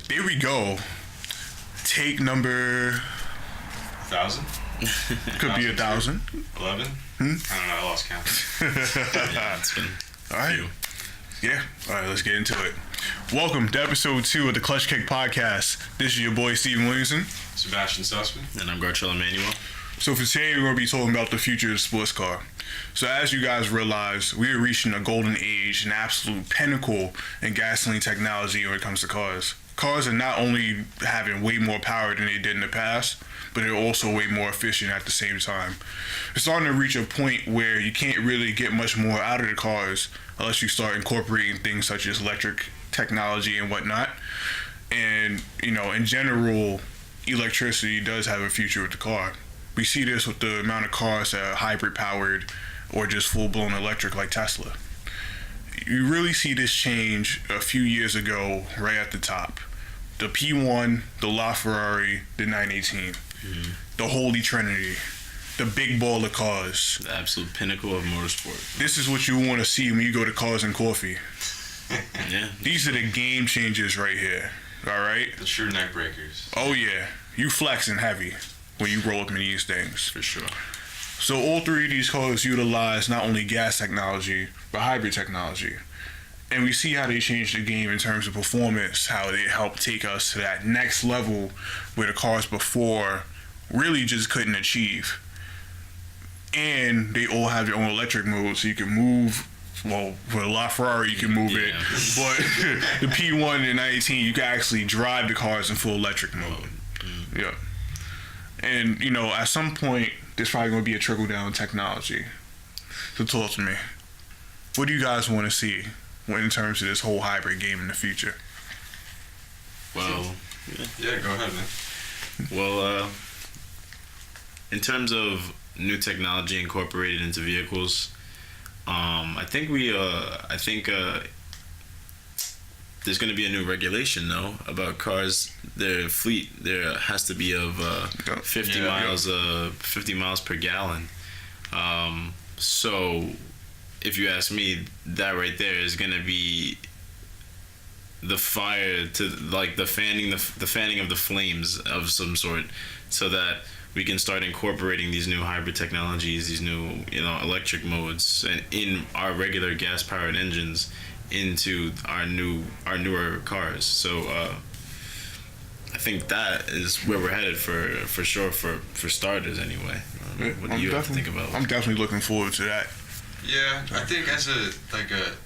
There we go. Take number 1,000? Could be 1,000. 11? I don't know, I lost count. Yeah, it's been All right. Yeah. All right, let's get into it. Welcome to episode 2 of the Clutch Kick Podcast. This is your boy, Steven Williamson. Sebastien. And I'm Gartrell Emmanuel. So for today, we're going to be talking about the future of the sports car. So as you guys realize, we are reaching a golden age, an absolute pinnacle in gasoline technology when it comes to cars. Cars are not only having way more power than they did in the past, but they're also way more efficient at the same time. It's starting to reach a point where you can't really get much more out of the cars unless you start incorporating things such as electric technology and whatnot. And, you know, in general, electricity does have a future with the car. We see this with the amount of cars that are hybrid powered or just full-blown electric like Tesla. You really see this change a few years ago right at the top. The P1, the LaFerrari, the 918. The Holy Trinity. The big ball of cars. The absolute pinnacle of motorsport. This is what you want to see when you go to Cars and Coffee. Yeah. These are the game changers right here. All right? The true neck breakers. Oh, yeah. You flexing heavy when you roll up in these things. For sure. So all three of these cars utilize not only gas technology, but hybrid technology. And we see how they changed the game in terms of performance, how they help take us to that next level where the cars before really just couldn't achieve. And they all have their own electric mode, so you can move. Well, for the LaFerrari, you can move it. But the P1 and 918, you can actually drive the cars in full electric mode. Yeah. And, you know, at some point, there's probably going to be a trickle-down technology. So talk to me. What do you guys want to see in terms of this whole hybrid game in the future? Well, Yeah, go ahead, man. well, in terms of new technology incorporated into vehicles, I think there's going to be a new regulation though about cars. Their fleet there has to be of 50 miles per gallon. So if you ask me, that right there is going to be the fire to like the fanning of the flames of some sort, so that we can start incorporating these new hybrid technologies, these new, you know, electric modes, and in our regular gas-powered engines into our newer cars. So I think that is where we're headed for sure, for starters anyway. What do you have to think about? I'm definitely looking forward to that. Yeah, I think as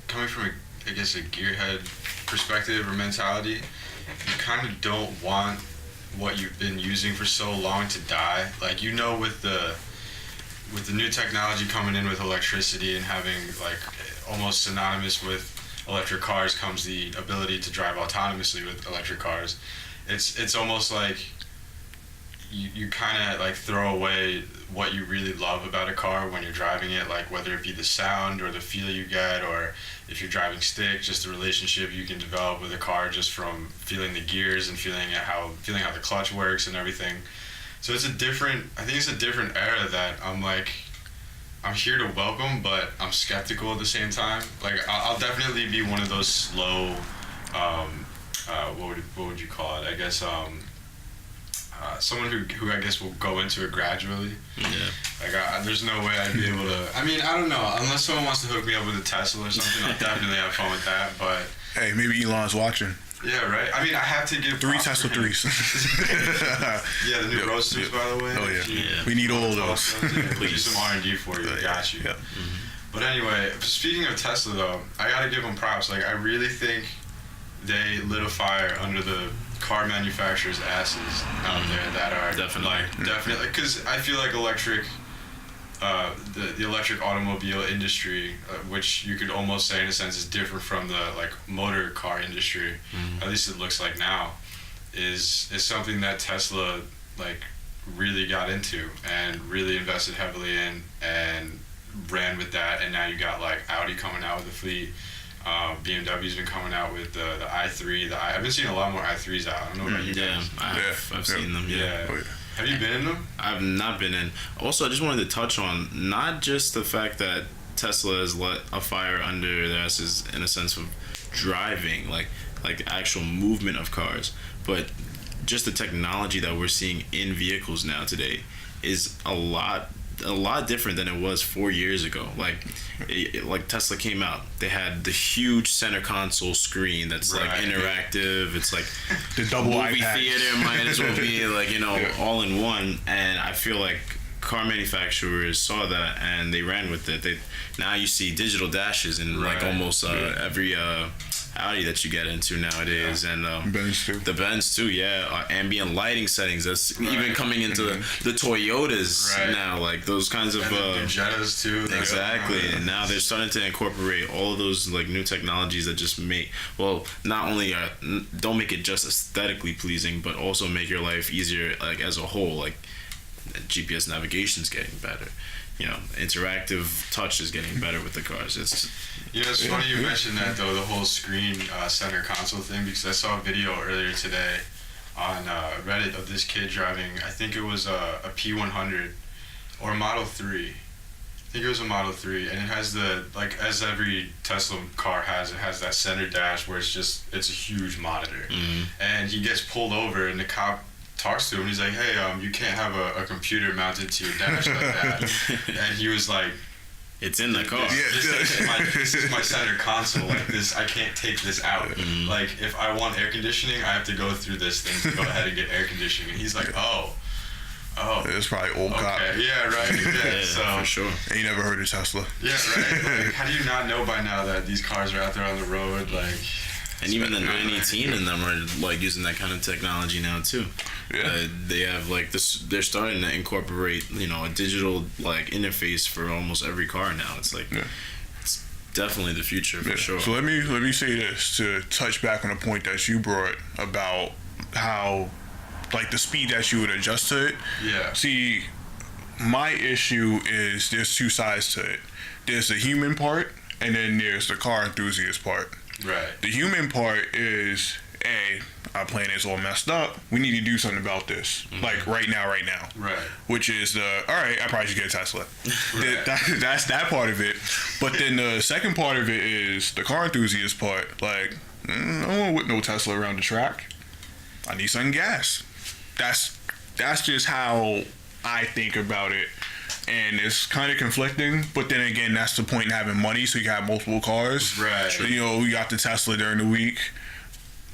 coming from a gearhead perspective or mentality, you kind of don't want what you've been using for so long to die. Like, you know, with the new technology coming in with electricity and having like almost synonymous with electric cars comes the ability to drive autonomously with electric cars. It's almost like you kind of like throw away what you really love about a car when you're driving it, like whether it be the sound or the feel you get, or if you're driving stick, just the relationship you can develop with a car just from feeling the gears and feeling how the clutch works and everything. So I think it's a different era that I'm here to welcome, but I'm skeptical at the same time. Like, I'll definitely be one of those slow, what would you call it? I guess someone who I guess will go into it gradually. Yeah. Like, there's no way I'd be able to. I mean, I don't know. Unless someone wants to hook me up with a Tesla or something, I'll definitely have fun with that. But Hey, maybe Elon's watching. yeah, right. I mean, I have to give 3 props Tesla for him. 3s. Yeah, the new Roadsters, by the way. Oh, yeah. Yeah. We need all of those. We'll do some R&D for you. Got you. Yeah. But anyway, speaking of Tesla, though, I gotta give them props. Like, I really think they lit a fire under the car manufacturers' asses out there that are definitely, because I feel like the electric automobile industry, which you could almost say in a sense is different from the like motor car industry, at least it looks like now, is something that Tesla like really got into and really invested heavily in and ran with that. And now you got like Audi coming out with a fleet. BMW's been coming out with the i3. I've been seeing a lot more i3s out. I don't know about you guys. I've seen them. Yeah. Oh, yeah. Have you been in them? I've not been in. Also, I just wanted to touch on not just the fact that Tesla has let a fire under their asses in a sense of driving, like actual movement of cars, but just the technology that we're seeing in vehicles now today is a lot different than it was 4 years ago. Like Tesla came out, they had the huge center console screen that's like interactive. It's like the double movie iPad. theater might as well be like, all in one. And I feel like car manufacturers saw that and they ran with it. Now you see digital dashes in like almost every Audi that you get into nowadays, and Benz too. the Benz too, ambient lighting settings. That's even coming into the Toyotas now, like those kinds of the Jettas too. Exactly, and now they're starting to incorporate all of those like new technologies that just make not only don't make it just aesthetically pleasing, but also make your life easier, like as a whole. Like GPS navigation's getting better. Interactive touch is getting better with the cars. It's funny you mentioned that though, the whole screen center console thing, because I saw a video earlier today on Reddit of this kid driving, I think it was a P100 or a Model 3. I think it was a Model 3, and it has as every Tesla car has, it has that center dash where it's a huge monitor. Mm-hmm. And he gets pulled over and the cop talks to him. He's like, "Hey, you can't have a computer mounted to your dash like that." And he was like, "It's in the car. This is my center console. Like this, I can't take this out. Mm-hmm. Like if I want air conditioning, I have to go through this thing to go ahead and get air conditioning." And he's like, "Oh." It's probably old cop. Yeah, right. Yeah, so for sure. And you never heard of Tesla. Yeah, right. Like, how do you not know by now that these cars are out there on the road? Like, and even the 918 in them are like using that kind of technology now too. Yeah. They have like this. They're starting to incorporate, a digital like interface for almost every car now. It's like it's definitely the future for sure. So let me say this to touch back on a point that you brought about how like the speed that you would adjust to it. Yeah. See, my issue is there's two sides to it. There's the human part, and then there's the car enthusiast part. Right. The human part is, hey, our planet is all messed up. We need to do something about this. Mm-hmm. Like right now. Right. Which is all right, I probably should get a Tesla. Right. That's that part of it. But then the second part of it is the car enthusiast part. Like, I don't want to whip no Tesla around the track. I need some gas. That's just how I think about it. And it's kind of conflicting, but then again, that's the point in having money, so you can have multiple cars. Right. We got the Tesla during the week,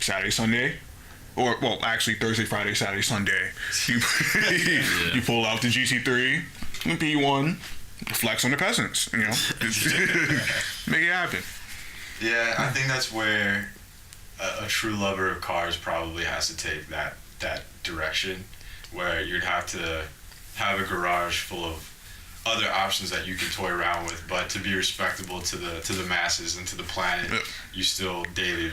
Saturday, Sunday, or actually Thursday, Friday, Saturday, Sunday. You pull out the GT3, the P1, flex on the peasants. Make it happen. Yeah, I think that's where a true lover of cars probably has to take that direction, where you'd have to have a garage full of other options that you can toy around with, but to be respectable to the masses and to the planet, you still daily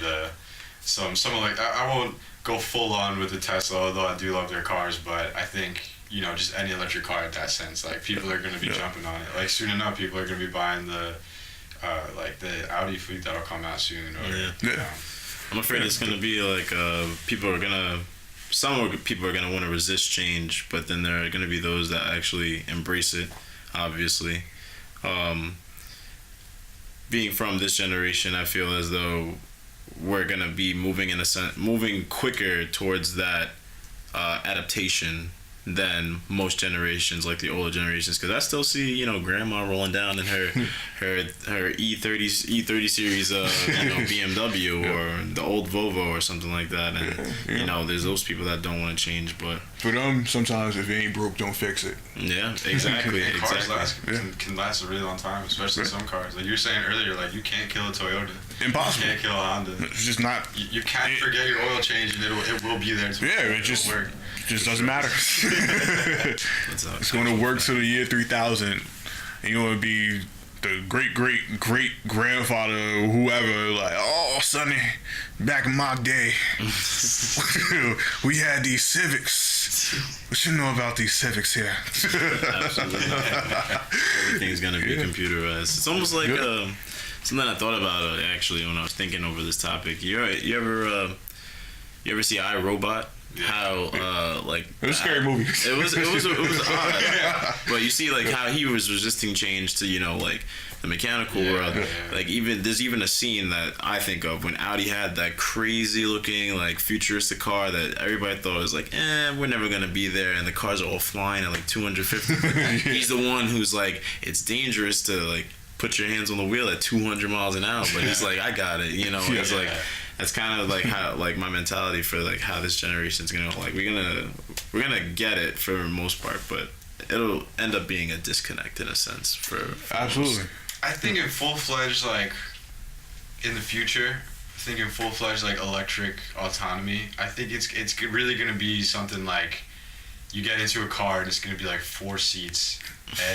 some like I won't go full on with the Tesla, although I do love their cars, but I think just any electric car in that sense, like people are going to be jumping on it. Like soon enough, people are going to be buying the Audi fleet that'll come out soon. I'm afraid it's going to be like some people are going to want to resist change, but then there are going to be those that actually embrace it, obviously. Being from this generation, I feel as though we're going to be moving quicker towards that adaptation than most generations, like the older generations, because I still see grandma rolling down in her E30 series BMW or the old Volvo or something like that, and there's those people that don't want to change, but for them sometimes if it ain't broke, don't fix it. Yeah, exactly. Cars can last a really long time, especially some cars. Like you were saying earlier, like you can't kill a Toyota. Impossible. You can't kill a Honda. It's just not. You can't forget your oil change, and it will be there. It just doesn't matter. It's going to work till the year 3000, and you're going to be the great grandfather or whoever. Like, oh, Sonny, back in my day, we had these Civics. What you know about these Civics here? Absolutely. Everything's going to be computerized. It's almost like something I thought about actually when I was thinking over this topic. You ever You ever see iRobot? How like it was a scary movie. It was odd. But you see like how he was resisting change to, you know, like the mechanical world. Like there's even a scene that I think of when Audi had that crazy looking like futuristic car that everybody thought was like, we're never gonna be there, and the cars are all flying at like 250. He's the one who's like, it's dangerous to like put your hands on the wheel at 200 miles an hour, but he's like, I got it, you know. It's like, that's kind of like how, like, my mentality for like how this generation's gonna, like, we're gonna get it for the most part, but it'll end up being a disconnect in a sense for absolutely. I think in full-fledged, like, in the future, like electric autonomy, I think it's really gonna be something like you get into a car and it's gonna be like 4 seats,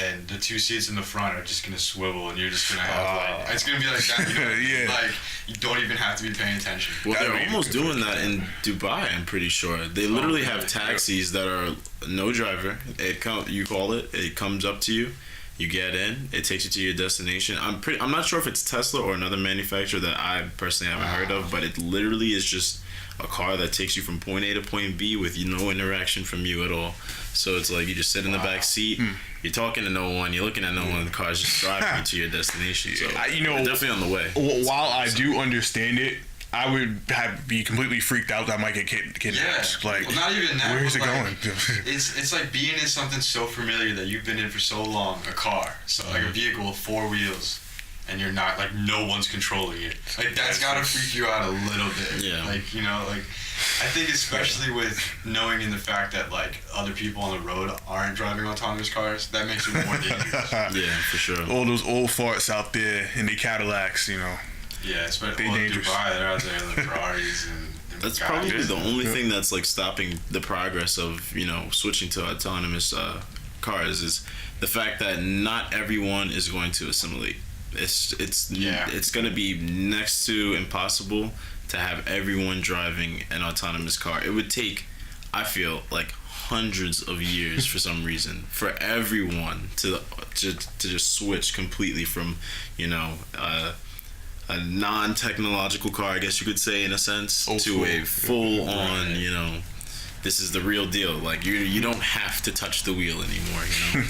and the 2 seats in the front are just gonna swivel, and you're just gonna have like, it's gonna be like that. You know, like you don't even have to be paying attention. Well, they're almost doing that in Dubai. I'm pretty sure they literally have taxis that are no driver. It comes up to you. You get in. It takes you to your destination. I'm not sure if it's Tesla or another manufacturer that I personally haven't heard of, but it literally is just a car that takes you from point A to point B with no interaction from you at all. So it's like you just sit in the back seat, you're talking to no one, you're looking at no one, the car's just driving you to your destination. So definitely on the way. While I do understand it, I would be completely freaked out that I might get kidnapped. Yeah. Like, well, not even that. Where is it like, going? it's like being in something so familiar that you've been in for so long, a car, so like a vehicle with 4 wheels, and you're not, like, no one's controlling it. Like, that's gotta freak you out a little bit. Yeah. Like, you know, like, I think especially with knowing in the fact that, like, other people on the road aren't driving autonomous cars, that makes it more dangerous. Yeah, for sure. All those old farts out there in the Cadillacs, you know. Yeah, especially They dangerous. Dubai, they're out there in the Ferraris and That's probably the only thing that's like stopping the progress of, you know, switching to autonomous cars is the fact that not everyone is going to assimilate. It's going to be next to impossible to have everyone driving an autonomous car. It would take, I feel, like hundreds of years for some reason for everyone to just switch completely from, you know, a non-technological car, I guess you could say, in a sense, to a full-on, you know, this is the real deal. Like, you don't have to touch the wheel anymore, you know.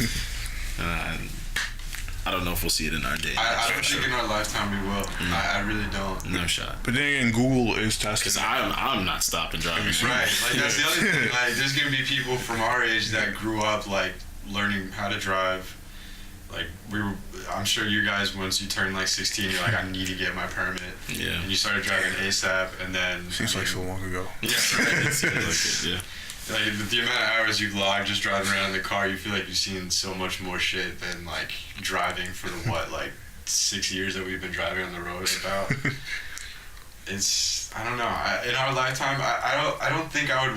I don't know if we'll see it in our day. I don't think in our lifetime we will. I really don't. No shot. But then again, Google is testing. Because I'm not stopping driving. Right. Like, that's the other thing. Like, there's going to be people from our age that grew up, like, learning how to drive. Like, I'm sure you guys, once you turn like 16, you're like, I need to get my permit. Yeah. And you started driving ASAP, and then Seems like so long ago. Yeah, right. Yeah. Like the amount of hours you log just driving around in the car, you feel like you've seen so much more shit than like driving for the like 6 years that we've been driving on the road about. It's, I don't know. In our lifetime, I don't think I'd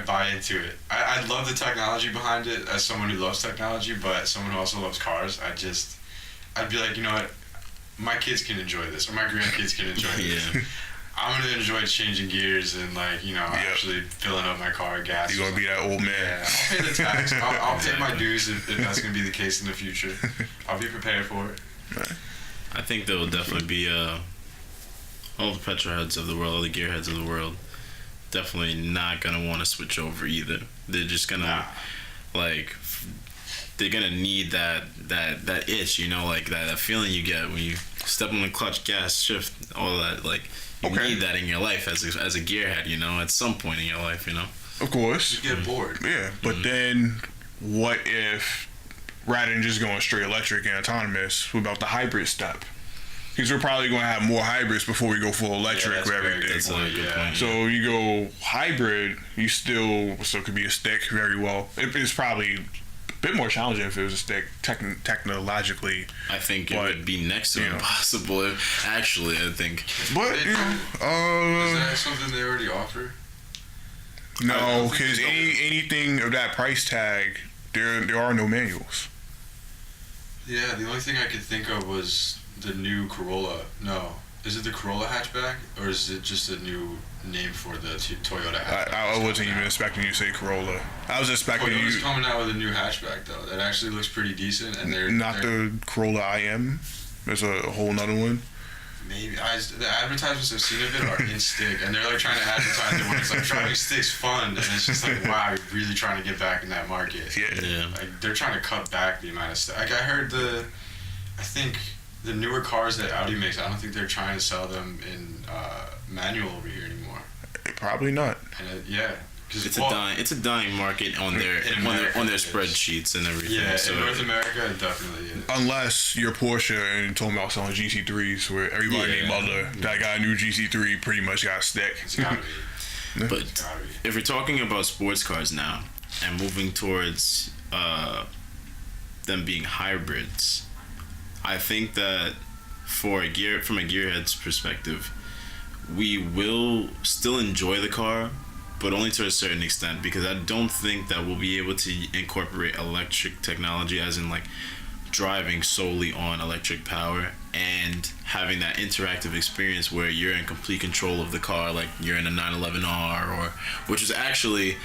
buy into it. I love the technology behind it as someone who loves technology, but someone who also loves cars, I'd be like, you know what, my kids can enjoy this, or my grandkids can enjoy this. I'm gonna enjoy changing gears and, like, you know, actually filling up my car with gas. You're gonna be that old man. Yeah, I'll pay the tax. I'll pay my dues if that's gonna be the case in the future. I'll be prepared for it. I think there will definitely be all the petrol heads of the world, all the gearheads of the world, definitely not gonna want to switch over either. They're just gonna they're gonna need that itch, you know, like that feeling you get when you step on the clutch, gas, shift, all that. Like, you need that in your life as a gearhead, you know, at some point in your life, you know. Of course. You get bored. Yeah, but then what if, rather than just going straight electric and autonomous, what about the hybrid step? Because we're probably going to have more hybrids before we go full electric with everything. That's a good point. So you go hybrid, you still could be a stick very well. It's probably a bit more challenging if it was a stick technologically. I think it would be next to impossible. Actually, I think. But is that something they already offer? No, because anything of that price tag, there are no manuals. Yeah, the only thing I could think of was the new Corolla. No. Is it the Corolla hatchback, or is it just a new name for the Toyota hatchback? I wasn't even expecting you to say Corolla. I was expecting Toyota's coming out with a new hatchback, though. That actually looks pretty decent, and they're the Corolla IM. There's a whole nother one. Maybe the advertisements I've seen of it are in stick, and they're like trying to advertise it when it's like driving stick's fun, and it's just like, wow, you're really trying to get back in that market. Yeah. Like they're trying to cut back the amount of stuff. Like I think the newer cars that Audi makes, I don't think they're trying to sell them in manual over here anymore. Probably not. And It's a dying market on their spreadsheets and everything. Yeah, so in North America, it definitely is. Unless you're Porsche and talking about selling GC3s, where everybody named Mother that got a new GC3 pretty much got stick. It's gotta be. But if we're talking about sports cars now and moving towards them being hybrids, I think that from a Gearheads perspective, we will still enjoy the car, but only to a certain extent, because I don't think that we'll be able to incorporate electric technology, as in like driving solely on electric power and having that interactive experience where you're in complete control of the car, like you're in a 911R, or which is actually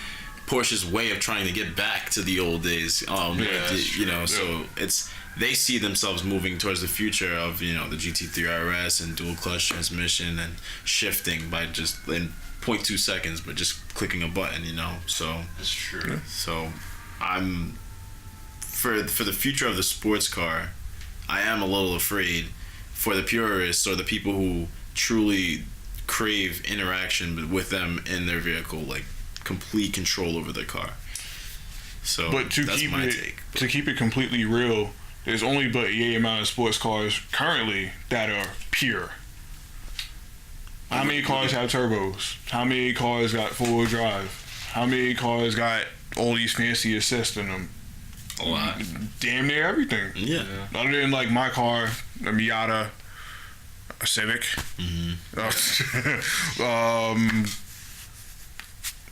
Porsche's way of trying to get back to the old days. So they see themselves moving towards the future of, the GT3 RS and dual clutch transmission and shifting by just in 0.2 seconds, but just clicking a button, So that's true. So I'm for the future of the sports car, I am a little afraid for the purists or the people who truly crave interaction with them in their vehicle, like complete control over their car. So But to keep it completely real, there's only but a amount of sports cars currently that are pure. How many cars have turbos? How many cars got four-wheel drive? How many cars got all these fancy assists in them? A lot. Damn near everything. Yeah. Other than like my car, a Miata, a Civic. Well,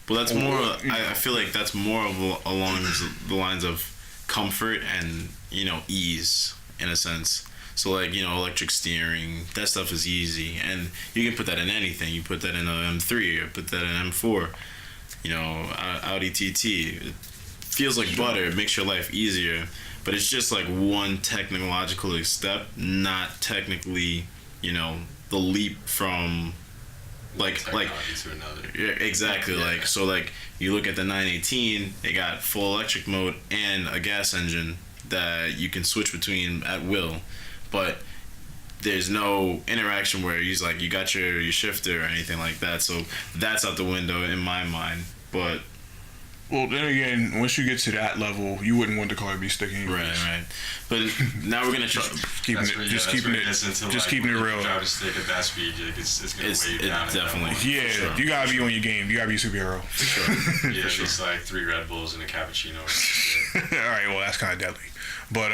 that's more. I feel like that's more along the lines of comfort and ease in a sense. So like electric steering, that stuff is easy, and you can put that in anything. You put that in a M3 or put that in an M4. Audi TT. It feels like butter. It makes your life easier, but it's just like one technological step, not technically the leap from like to another. Yeah, exactly. Yeah. Like so, like you look at the 918, it got full electric mode and a gas engine that you can switch between at will, but there's no interaction where you got your shifter or anything like that. So that's out the window in my mind. But well, then again, once you get to that level, you wouldn't want the car to be sticky. Right. But now we're gonna try keeping it real. Drive a stick at that speed, it's gonna weigh you down. Definitely. Yeah, sure. You gotta be on your game. You gotta be a superhero. For sure. Yeah, it's like 3 Red Bulls and a cappuccino. All right, well that's kind of deadly. But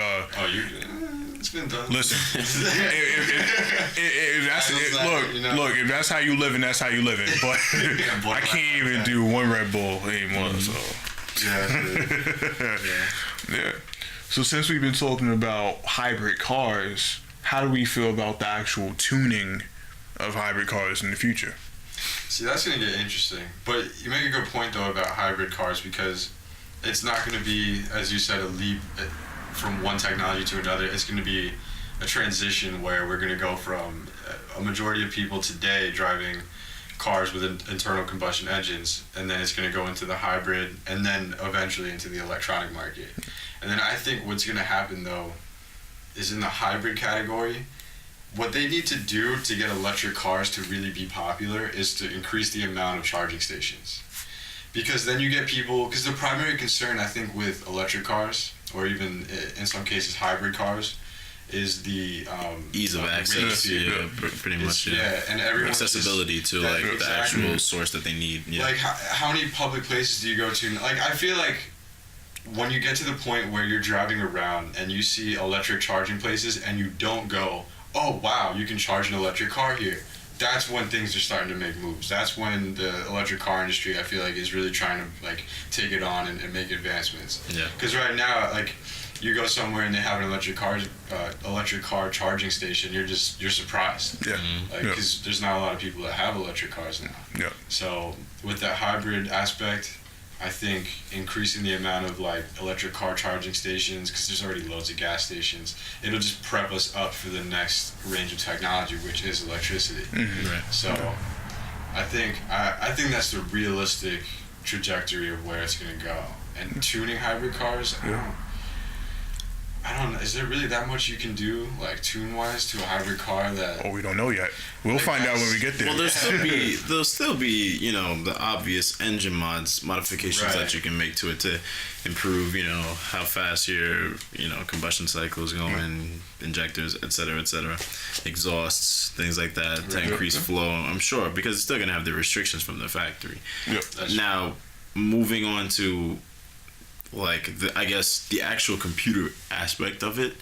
it's been done. Listen, if that's how you living, that's how you living. But I can't even do one Red Bull anymore. So yeah. So since we've been talking about hybrid cars, how do we feel about the actual tuning of hybrid cars in the future? See, that's gonna get interesting. But you make a good point though about hybrid cars, because it's not gonna be, as you said, a leap from one technology to another. It's going to be a transition where we're going to go from a majority of people today driving cars with internal combustion engines, and then it's going to go into the hybrid, and then eventually into the electronic market. And then I think what's going to happen though is in the hybrid category, what they need to do to get electric cars to really be popular is to increase the amount of charging stations. Because then you get people, because the primary concern I think with electric cars, or even in some cases hybrid cars, is the ease of access. Yeah, pretty much. Yeah, and everyone accessibility to the actual source that they need. Yeah. Like how many public places do you go to? Like I feel like when you get to the point where you're driving around and you see electric charging places and you don't go, oh wow, you can charge an electric car here. That's when things are starting to make moves. That's when the electric car industry, I feel like, is really trying to take it on and make advancements. Yeah. Because right now, you go somewhere and they have an electric car charging station, you're surprised. Yeah. Because there's not a lot of people that have electric cars now. Yeah. So with that hybrid aspect, I think increasing the amount of like electric car charging stations, because there's already loads of gas stations, it'll just prep us up for the next range of technology, which is electricity. Right. So I think that's the realistic trajectory of where it's going to go. And tuning hybrid cars, I don't know. Is there really that much you can do, like tune-wise, to a hybrid car that? Oh, we don't know yet. We'll find out when we get there. Well, there'll still be, you know, the obvious engine modifications that you can make to it to improve, you know, how fast your, you know, combustion cycle is going, injectors, et cetera, exhausts, things like that to increase flow. I'm sure, because it's still gonna have the restrictions from the factory. Yep. Now, moving on to like I guess the actual computer aspect of it,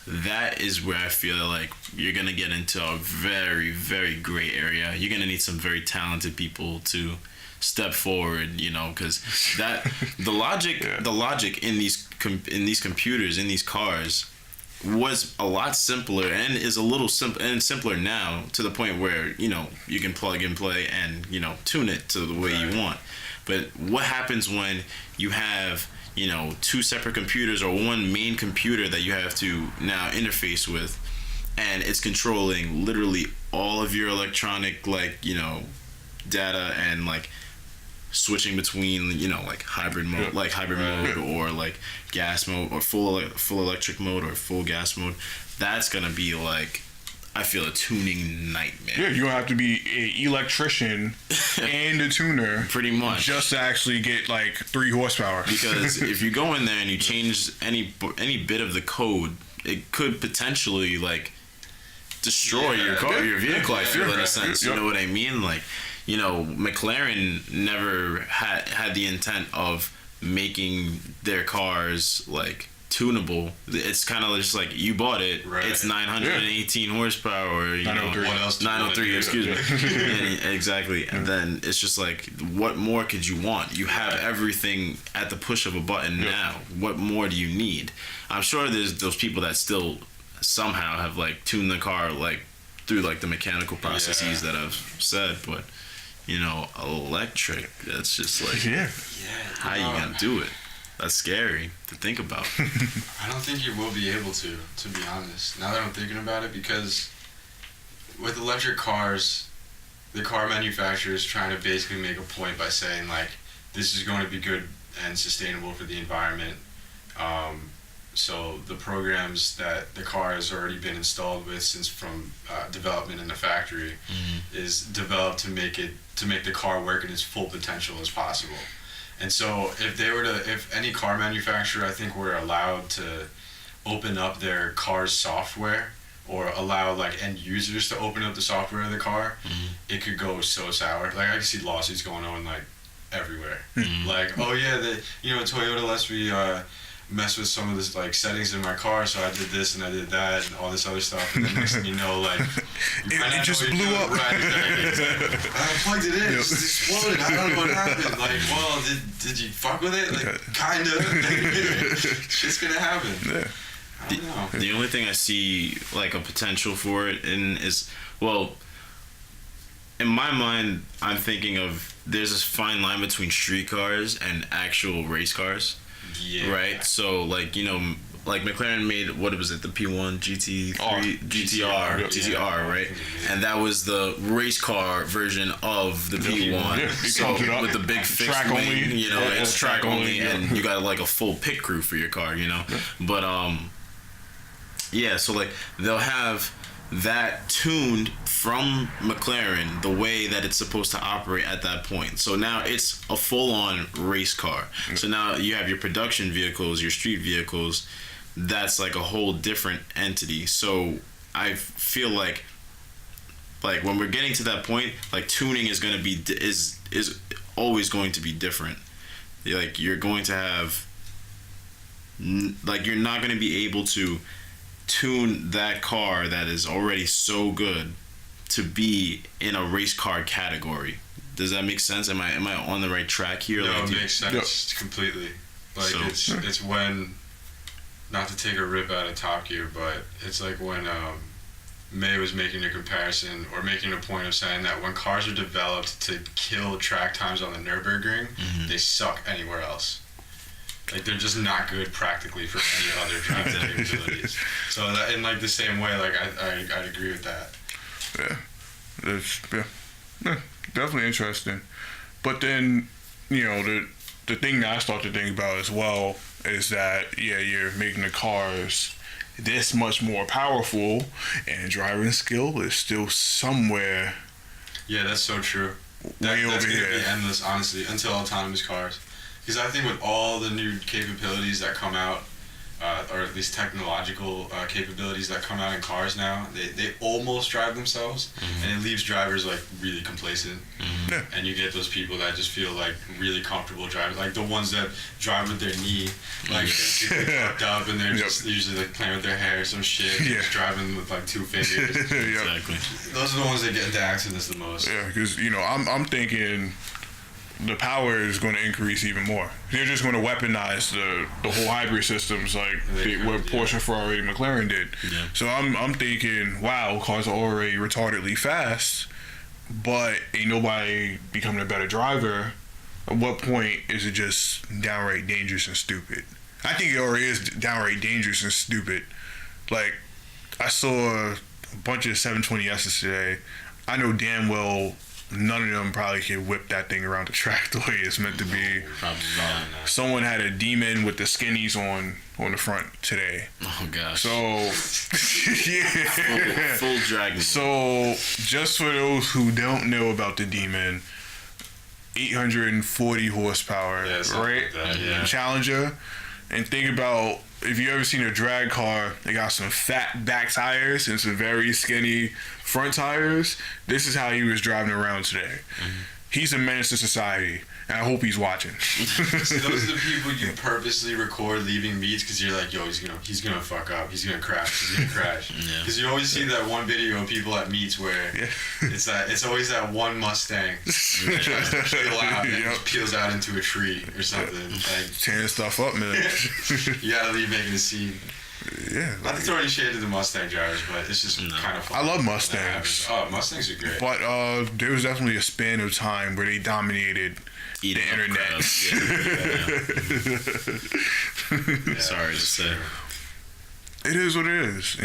that is where I feel like you're gonna get into a very, very gray area. You're gonna need some very talented people to step forward, you know, because that the logic in these computers, in these cars, was a lot simpler and is a little simpler now, to the point where, you know, you can plug and play and, you know, tune it to the way you want. But what happens when you have, you know, two separate computers or one main computer that you have to now interface with, and it's controlling literally all of your electronic, like, you know, data, and like switching between, you know, like hybrid mode, or like gas mode, or full electric mode, or full gas mode. That's gonna be like, I feel, a tuning nightmare. Yeah, you're gonna have to be an electrician and a tuner, pretty much, just to actually get like 3 horsepower. Because if you go in there and you change any bit of the code, it could potentially like destroy your car, your vehicle. I feel, in a sense. You know what I mean? Like, you know, McLaren never had the intent of making their cars like tunable. It's kind of just like, you bought it, it's 918 horsepower, or, you 903. know, 903, excuse me. Exactly. And then it's just like, what more could you want? You have everything at the push of a button now. What more do you need? I'm sure there's those people that still somehow have like tuned the car like through like the mechanical processes that I've said, but, you know, electric, that's just like, how you gonna do it? That's scary to think about. I don't think you will be able to be honest, now that I'm thinking about it, because with electric cars, the car manufacturers trying to basically make a point by saying like, this is going to be good and sustainable for the environment. So the programs that the car has already been installed with since from development in the factory is developed to make the car work at its full potential as possible. And so if any car manufacturer, I think, were allowed to open up their car's software, or allow like end users to open up the software of the car, it could go so sour. Like, I can see lawsuits going on like everywhere. Like, oh yeah, Toyota lets me mess with some of this like settings in my car, so I did this and I did that and all this other stuff, and the next thing you know, like, it just blew up. Right, exactly. I plugged it in, it just exploded. I don't know what happened. Like, well, did you fuck with it? Like, kinda. Shit's gonna happen. Yeah. I don't know. The only thing I see like a potential for it is, well, in my mind, I'm thinking of, there's this fine line between street cars and actual race cars. Yeah. Right? So, like, you know, like McLaren made, what was it, the P1 GTR, right? And that was the race car version of the P1. So with the big fixed track wing, only. you know, it's track only, and you got like a full pit crew for your car, you know. But so like they'll have that tuned from McLaren the way that it's supposed to operate at that point. So now it's a full-on race car. So now you have your production vehicles, your street vehicles. That's like a whole different entity. So I feel like when we're getting to that point, like, tuning is going to be is always going to be different. Like, you're going to have, like, you're not going to be able to tune that car that is already so good to be in a race car category. Does that make sense? Am I on the right track here? No, like, it makes sense completely. Like, So- it's when, not to take a rip out of Top Gear, but it's like when May was making a comparison or making a point of saying that when cars are developed to kill track times on the Nürburgring, they suck anywhere else. Like, they're just not good practically for any other driving capabilities. So that, in like the same way, like I'd agree with that. Yeah, definitely interesting. But then, the thing that I start to think about as well is that you're making the cars this much more powerful, and driving skill is still somewhere. Yeah, that's so true. Way That's over gonna here. be endless, honestly, until autonomous cars. Because I think with all the new capabilities that come out, or at least technological capabilities that come out in cars now, they almost drive themselves, and it leaves drivers like really complacent. Yeah. And you get those people that just feel like really comfortable driving, like the ones that drive with their knee, like they're fucked up, and they're just usually like playing with their hair or some shit, just driving with like two fingers. Exactly. Those are the ones that get into accidents the most. Yeah, because I'm thinking the power is going to increase even more. They're just going to weaponize the whole hybrid systems like what Porsche, Ferrari, and McLaren did. Yeah. So I'm thinking, wow, cars are already retardedly fast, but ain't nobody becoming a better driver. At what point is it just downright dangerous and stupid? I think it already is downright dangerous and stupid. Like, I saw a bunch of 720Ss today. I know damn well none of them probably can whip that thing around the track the way it's meant to be. Probably not. Someone had a demon with the skinnies on the front today. Oh gosh. So yeah. Full dragon. So just for those who don't know about the demon, 840 horsepower, right? Like that, yeah. Challenger. And think about, if you ever seen a drag car, they got some fat back tires and some very skinny front tires. This is how he was driving around today. He's a menace to society, and I hope he's watching. See, those are the people you purposely record leaving meets because you're like, yo, he's gonna fuck up, he's gonna crash. Because you always see that one video of people at meets where it's always that one Mustang that peel out and just peels out into a tree or something. Like, Tearing stuff up, man. you gotta leave making a scene. Yeah. Not to throw any shade to the Mustang drivers, but it's just kind of fun. I love Mustangs. Oh, Mustangs are great. But there was definitely a span of time where they dominated the internet. Sorry to say. It is what it is,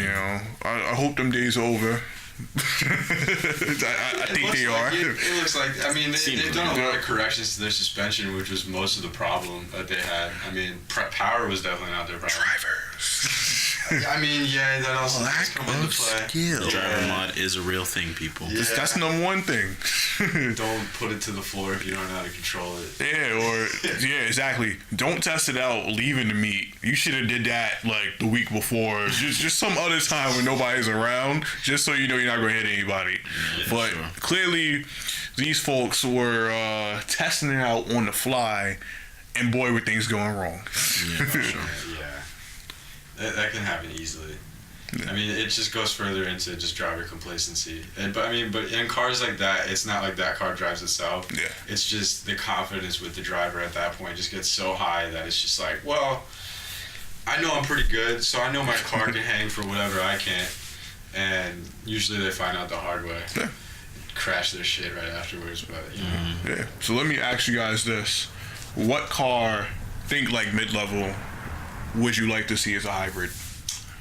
I hope them days are over. I think they are. It looks like, I mean, they've done a lot of corrections to their suspension, which was most of the problem that they had. I mean, power was definitely not their problem. Drivers. I mean, yeah, that also does come into play. Skill. The driver mod is a real thing, people. Yeah. That's number one thing. Don't put it to the floor if you don't know how to control it. Yeah, exactly. Don't test it out leaving the meet. You should have did that like the week before, just some other time when nobody's around, just so you know you're not gonna hit anybody. Yeah, but sure. clearly, these folks were testing it out on the fly, and boy, were things going wrong. Yeah, for sure. Yeah. That can happen easily. Yeah. I mean, it just goes further into just driver complacency. But in cars like that, it's not like that car drives itself. Yeah. It's just the confidence with the driver at that point just gets so high that it's just like, well, I know I'm pretty good, so I know my car can hang for whatever I can. And usually they find out the hard way. Yeah. Crash their shit right afterwards, but Yeah. So let me ask you guys this: what car, think like mid-level, would you like to see as a hybrid?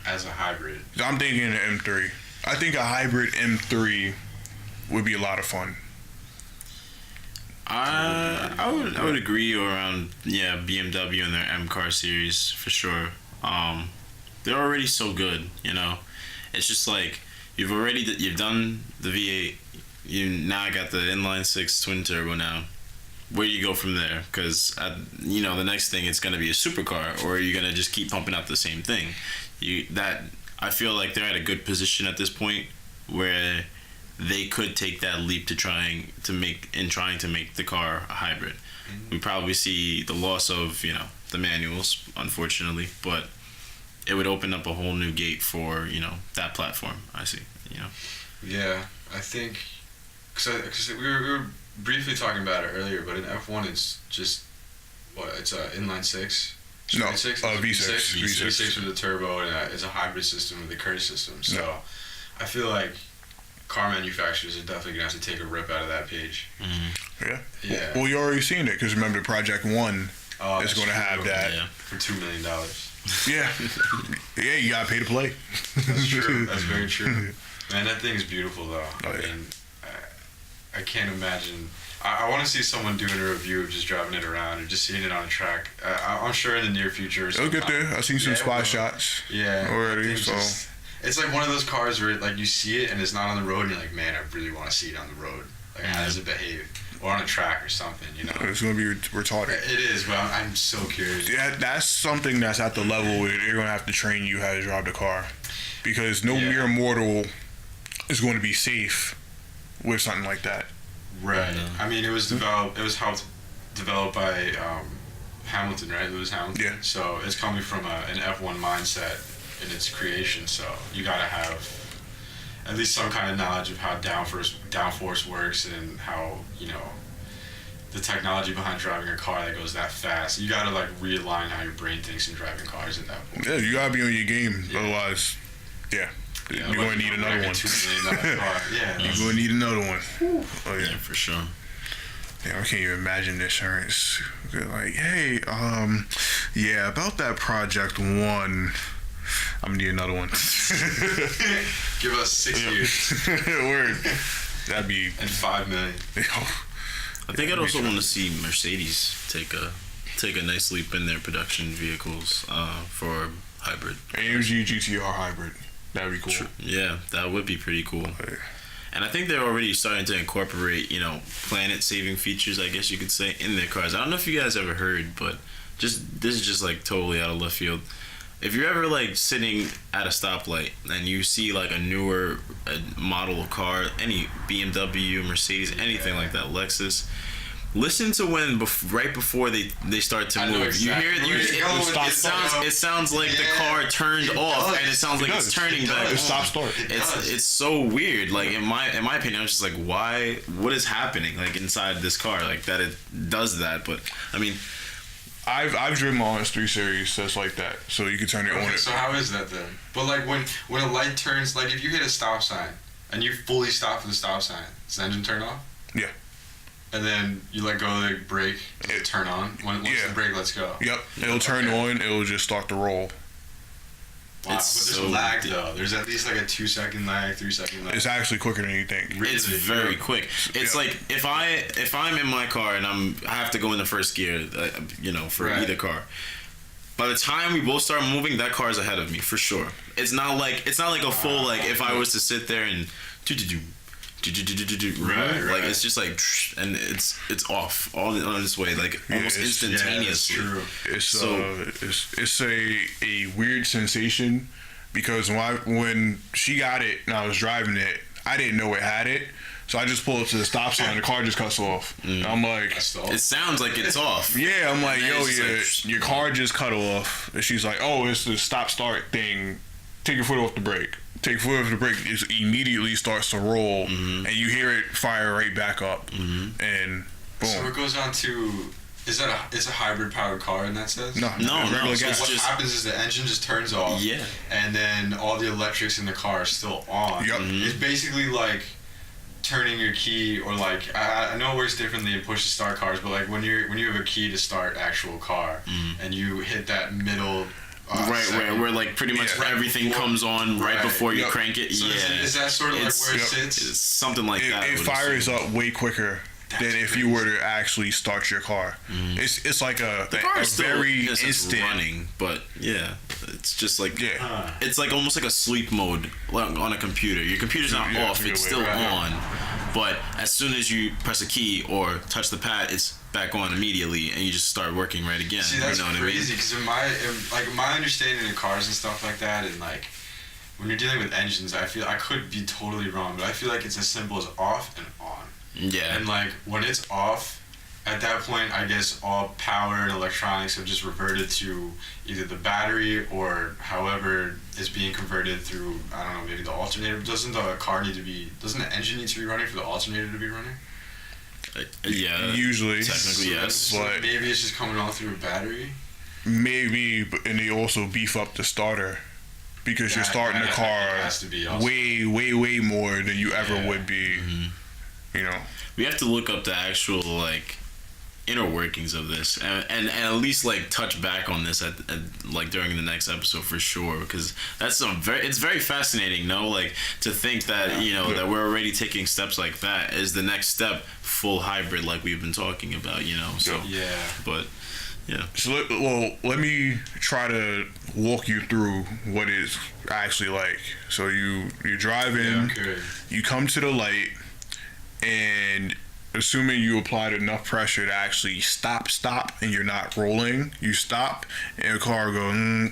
As a hybrid. I'm thinking an M3. I think a hybrid M3 would be a lot of fun. I would agree around BMW and their M car series for sure. They're already so good, It's just like you've done the V8. You now got the inline 6 twin turbo now. Where do you go from there? Because the next thing it's gonna be a supercar, or are you gonna just keep pumping out the same thing? I feel like they're at a good position at this point where they could take that leap to trying to make the car a hybrid. We probably see the loss of the manuals, unfortunately, but it would open up a whole new gate for that platform. I see. Yeah, I think because we were briefly talking about it earlier, but in F1 it's just it's a inline 6. No, V6. V6 V6 with a turbo, and it's a hybrid system with a Curtis system. So I feel like car manufacturers are definitely gonna have to take a rip out of that page. Yeah. Yeah. Well, you already seen it because remember Project One Oh, is that's going to true. have that. Yeah. For $2 million. Yeah. Yeah, you gotta pay to play. That's true. That's very true. Man, that thing is beautiful though. Oh, I yeah. mean, I can't imagine. I want to see someone doing a review of just driving it around or just seeing it on a track. I'm sure in the near future. It'll get there. I've seen some Yeah, spot well, shots Yeah. already. It's So just- it's like one of those cars where like you see it and it's not on the road and you're like, man, I really want to see it on the road. Like, how does it behave? Or on a track or something, you know? it's gonna be retarded. It is, but I'm so curious. Yeah, that's something that's at the level where they're gonna have to train you how to drive the car, because no mere mortal is going to be safe with something like that. Right. Yeah. I mean, it was developed. It was helped developed by Hamilton, right? Lewis Hamilton. Yeah. So it's coming from an F1 mindset in its creation. So you gotta have at least some kind of knowledge of how downforce works and how the technology behind driving a car that goes that fast. You gotta like realign how your brain thinks in driving cars at that point. Yeah, you gotta be on your game, otherwise, Yeah, you're like, gonna need another like a one. $2 million car. Yeah. You're gonna need another one. Oh Yeah, yeah. for sure. Yeah, I can't even imagine the insurance. They're like, hey, yeah, about that Project One, I'm gonna need another one. Give us 6 years Word. That'd be. and $5 million. I think I'd also want to see Mercedes take a nice leap in their production vehicles for hybrid. AMG GTR hybrid. That'd be cool. Yeah, that would be pretty cool. Okay. And I think they're already starting to incorporate, planet-saving features, I guess you could say, in their cars. I don't know if you guys ever heard, but this is just like totally out of left field. If you're ever like sitting at a stoplight and you see like a newer model of car, any BMW, Mercedes, anything like that, Lexus, listen to when right before they start to I know move. exactly You hear where you're going with this, it sounds like the Yeah, car turned it off, does. and it sounds like It it's does. turning It back does. on. It's stop start. It does. It's so weird. Like in my opinion, I was just like, why? What is happening? Like inside this car, like that it does that. But I mean, I've driven my Honest 3 Series that's like that, so you can turn it on. Okay, so how is that then? But like when a light turns, like if you hit a stop sign and you fully stop for the stop sign, does the engine turn off? Yeah. And then you let go of the brake, does it turn on? Once Yeah. the brake lets go. Yep. It'll turn Okay. on. It'll just start to roll. Wow. It's But there's so lag deep. though. There's at least like a 2-second lag, 3-second lag. It's actually quicker than you think. Really? it's very quick. It's Yeah. like if I'm in my car and I have to go into first gear, for Right. either car. By the time we both start moving, that car's ahead of me for sure. It's not like a full like if I was to sit there and Right. like it's just like and it's off all on its way like almost it's- instantaneously. Yeah, that's true. It's So- it's a weird sensation because when she got it and I was driving it, I didn't know it had it. So I just pulled up to the stop sign, the car just cuts off. And I'm like, That's the It sounds like it's off. yeah, I'm like, And then yo, it's just your car just cut off. And she's like, oh, it's the stop start thing. Take your foot off the brake. Take your foot off the brake. It immediately starts to roll, and you hear it fire right back up, and So boom. it goes on to it's a hybrid powered car in that sense? No, No, regular so gas. it's What just- happens is the engine just turns off. Yeah. And then all the electrics in the car are still on. Yep. It's basically like turning your key, or like I know it works differently in push to start cars, but like when you have a key to start actual car and you hit that middle Right, second, where like pretty much Yeah. everything Before- comes on right right. before you Yep. crank it. So Yeah, is that sort of like It's- where it Yep. sits? it's something like that. I It would fires assume. up way quicker than That's if you were to actually start your car. It's like The car a is still very in a sense instant. running, but yeah, it's just like Yeah. it's like almost like a sleep mode like on a computer. Your computer's not Yeah, off; that's a it's good still way, right. on. But as soon as you press a key or touch the pad, it's back on immediately, and you just start working right again. See, that's you know what crazy because my understanding of cars and stuff like that, and like when you're dealing with engines, I feel I could be totally wrong, but I feel like it's as simple as off and on. I mean? Yeah, And like when it's off, at that point, I guess all power and electronics have just reverted to either the battery or however it's being converted through. I don't know, maybe the alternator. Doesn't the engine need to be running for the alternator to be running? yeah. Usually, Technically, yes. So But- maybe it's just coming all through a battery. maybe, and they also beef up the starter because you're starting the car has to be awesome. way more than you ever would be. You know, we have to look up the actual like inner workings of this, and at least like touch back on this at like during the next episode for sure, because that's it's very fascinating. No, like to think that that we're already taking steps like that is the next step, full hybrid, like we've been talking about. So but. Yeah. So let me try to walk you through what it's actually like. So you're driving, you come to the light, and assuming you applied enough pressure to actually stop, and you're not rolling, you stop, and the car goes.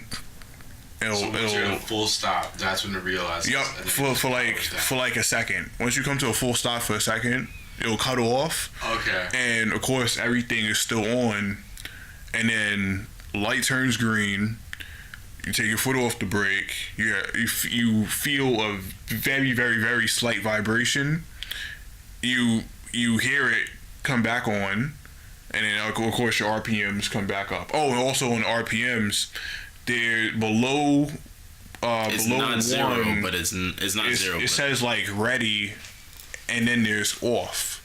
Once you're at a full stop, that's when it realizes. Yep. For like a second. Once you come to a full stop for a second, it'll cut off. Okay. And of course, everything is still on. And then light turns green. You take your foot off the brake. You feel a very, very, very slight vibration. You hear it come back on, and then of course your RPMs come back up. Oh, and also on RPMs, they're below. It's below not 1, zero, but it's not zero. It says like ready, and then there's off.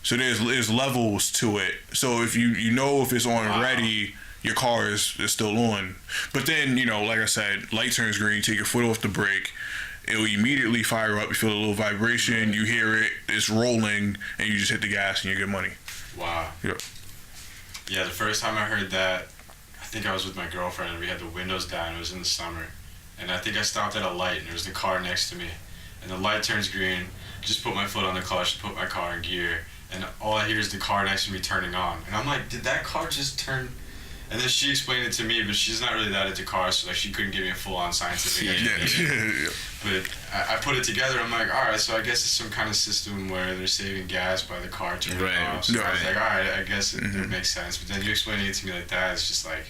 So there's levels to it. So if you know if it's on ready, your car is still on. But then, like I said, light turns green, you take your foot off the brake, it'll immediately fire up, you feel a little vibration, you hear it, it's rolling, and you just hit the gas and you get money. Wow. Yep. Yeah, the first time I heard that, I think I was with my girlfriend and we had the windows down, it was in the summer. And I think I stopped at a light and there was the car next to me. And the light turns green, just put my foot on the clutch, put my car in gear. And all I hear is the car next to me turning on. And I'm like, did that car just turn? And then she explained it to me, but she's not really that into cars, so like she couldn't give me a full-on scientific explanation. But I put it together, I'm like, all right, so I guess it's some kind of system where they're saving gas by the car turning off. So I was like, all right, I guess it makes sense. But then you explaining it to me like that, it's just like,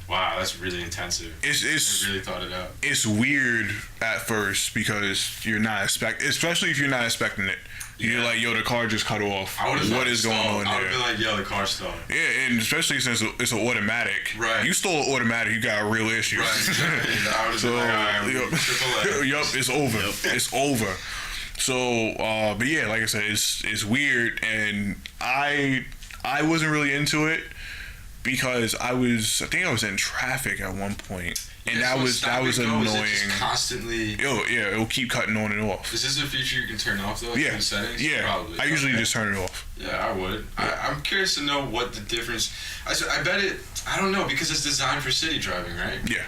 wow, that's really intensive. I really thought it out. It's weird at first because you're not especially if you're not expecting it. You're like, yo, the car just cut off. What is going on there? I would have been like, yo, the car stalled. Yeah, and especially since it's an automatic. Right. You stole an automatic, you got real issues. Right, exactly. I would have been like, all right, yup, it's over. It's over. So, but yeah, like I said, it's weird, and I wasn't really into it because I think I was in traffic at one point. And that was annoying. Is it just constantly? It'll keep cutting on and off. Is this a feature you can turn off though? Yeah. In settings? Yeah. Probably. I usually just turn it off. Yeah, I would. Yeah. I'm curious to know what the difference. I bet it. I don't know because it's designed for city driving, right? Yeah.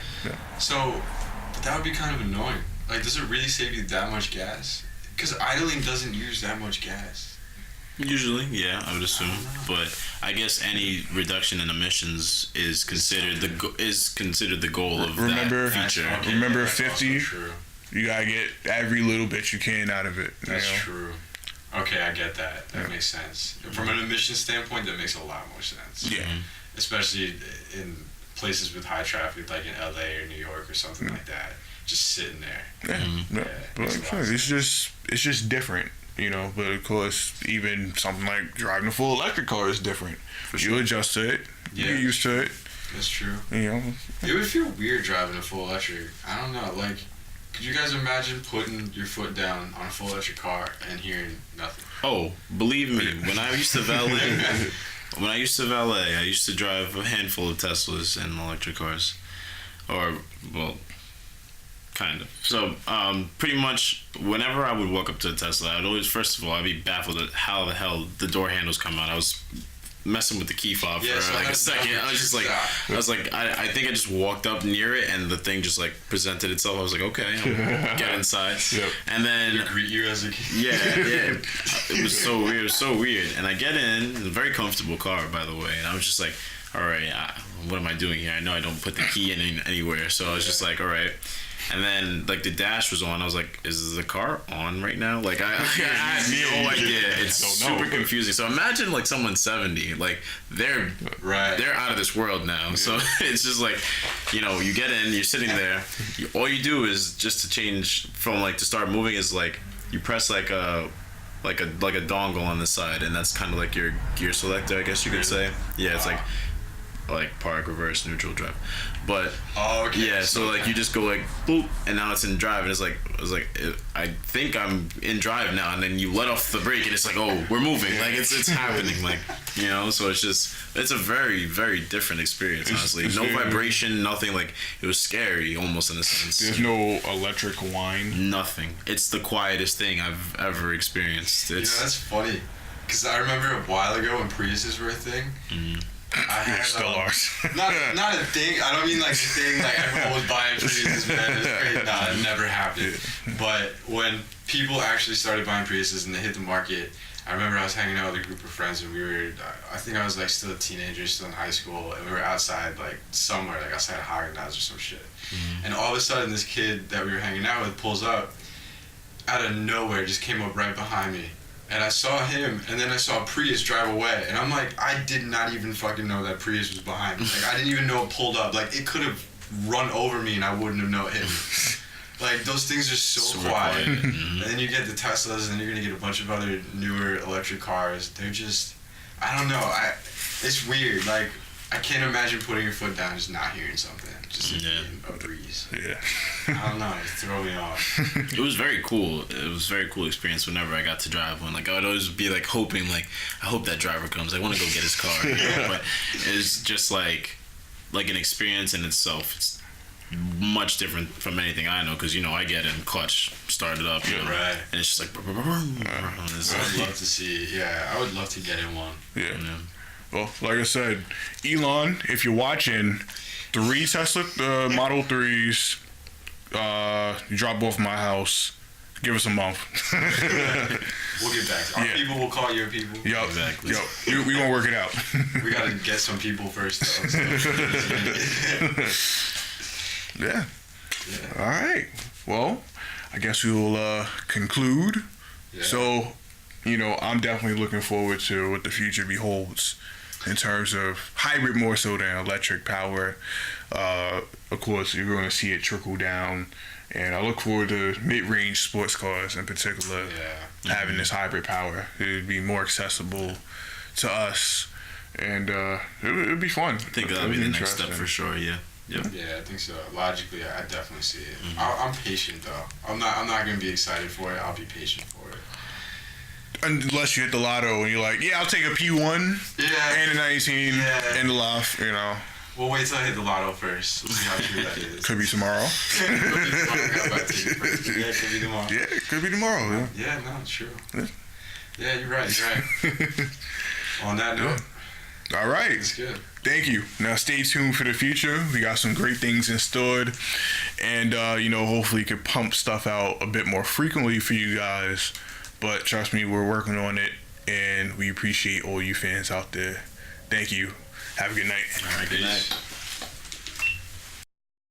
So that would be kind of annoying. Like, does it really save you that much gas? Because idling doesn't use that much gas. Usually, yeah, I would assume. But I guess any reduction in emissions is considered the goal of that feature. Okay, remember 50? You gotta get every little bit you can out of it. That's true. Okay, I get that. That makes sense. From an emission standpoint, that makes a lot more sense. Yeah. Especially in places with high traffic, like in LA or New York or something like that. Just sitting there. Yeah. But it's just different. But of course, even something like driving a full electric car is different. You adjust to it. You get used to it. That's true. It would feel weird driving a full electric. I don't know. Like, could you guys imagine putting your foot down on a full electric car and hearing nothing? Oh, believe me, when I used to valet, I used to drive a handful of Teslas and electric cars. Kind of. So, pretty much, whenever I would walk up to a Tesla, I'd be baffled at how the hell the door handles come out. I was messing with the key fob for like a second. I was like, I think I just walked up near it and the thing just like presented itself. I was like, okay, I'll get inside. And then they greet you as a key. Yeah. It was so weird. It was so weird. And I get in, it's a very comfortable car, by the way. And I was just like, all right, what am I doing here? I know I don't put the key in anywhere. So I was just like, all right. And then, like, the dash was on. I was like, is the car on right now? Like, I had no idea. It's super confusing. So imagine, like, someone 70. Like, they're out of this world now. Yeah. So it's just like, you get in, you're sitting there. All you do is just to change from, like, to start moving is, like, you press, like a dongle on the side. And that's kind of like your gear selector, I guess you could say. Yeah, it's like... like park, reverse, neutral, drive. But Oh, okay. yeah, so like you just go like boop, and now it's in drive, and it's like I think I'm in drive now, and then you let off the brake, and it's like, oh, we're moving, like it's happening, like, you know. So it's a very, very different experience, honestly. No vibration, nothing. Like, it was scary almost in a sense. There's no electric whine. Nothing. It's the quietest thing I've ever experienced. It's that's funny. Because I remember a while ago when Priuses were a thing. I had Still are. not a thing. I don't mean like a thing like everyone was buying Priuses, man. It's crazy. Nah, it never happened. But when people actually started buying Priuses and they hit the market, I remember I was hanging out with a group of friends and we were, I think I was like still a teenager, still in high school, and we were outside like somewhere, like outside of Haagen-Dazs or some shit. And all of a sudden this kid that we were hanging out with pulls up out of nowhere, just came up right behind me. And I saw him, and then I saw Prius drive away. And I'm like, I did not even fucking know that Prius was behind me. Like, I didn't even know it pulled up. Like, it could have run over me, and I wouldn't have known it hit me. Like, those things are so quiet. And then you get the Teslas, and then you're going to get a bunch of other newer electric cars. They're just, I don't know. It's weird. Like, I can't imagine putting your foot down and just not hearing something. Just a breeze. Yeah. I don't know. It throw me off. It was very cool. It was a very cool experience whenever I got to drive one. Like, I would always be like hoping, like, I hope that driver comes. I want to go get his car. You know? But it's just like an experience in itself. It's much different from anything I know, because, you know, I get in, clutch, start it up, you know, right. and it's just like. I would love to see. Yeah, I would love to get in one. Yeah. Well, like I said, Elon, if you're watching, 3 Tesla Model 3s, you drop off my house. Give us a month. We'll get back. Our people will call your people. Yup. Exactly. Yup. We gonna work it out. We gotta get some people first, though. Yeah. All right. Well, I guess we will conclude. Yeah. So, you know, I'm definitely looking forward to what the future beholds in terms of hybrid more so than electric power. Of course, you're going to see it trickle down. And I look forward to mid-range sports cars in particular having this hybrid power. It would be more accessible to us. And it would be fun. I think that'll be the next step for sure, yeah. Yeah, I think so. Logically, I definitely see it. I'm patient, though. I'm not going to be excited for it. I'll be patient for it. Unless you hit the lotto and you're like, yeah, I'll take a P1 and a 19 and the loft, you know. We'll wait till I hit the lotto first. We'll see how true that is. Could be tomorrow. Could be tomorrow. I gotta take it first. Yeah, it could be tomorrow. Yeah, it could be tomorrow. Yeah, no, it's true. Yeah, you're right. On that note. All right. That's good. Thank you. Now stay tuned for the future. We got some great things in store. And, you know, hopefully can pump stuff out a bit more frequently for you guys. But trust me, we're working on it. And we appreciate all you fans out there. Thank you. Have a good night. All right, good night.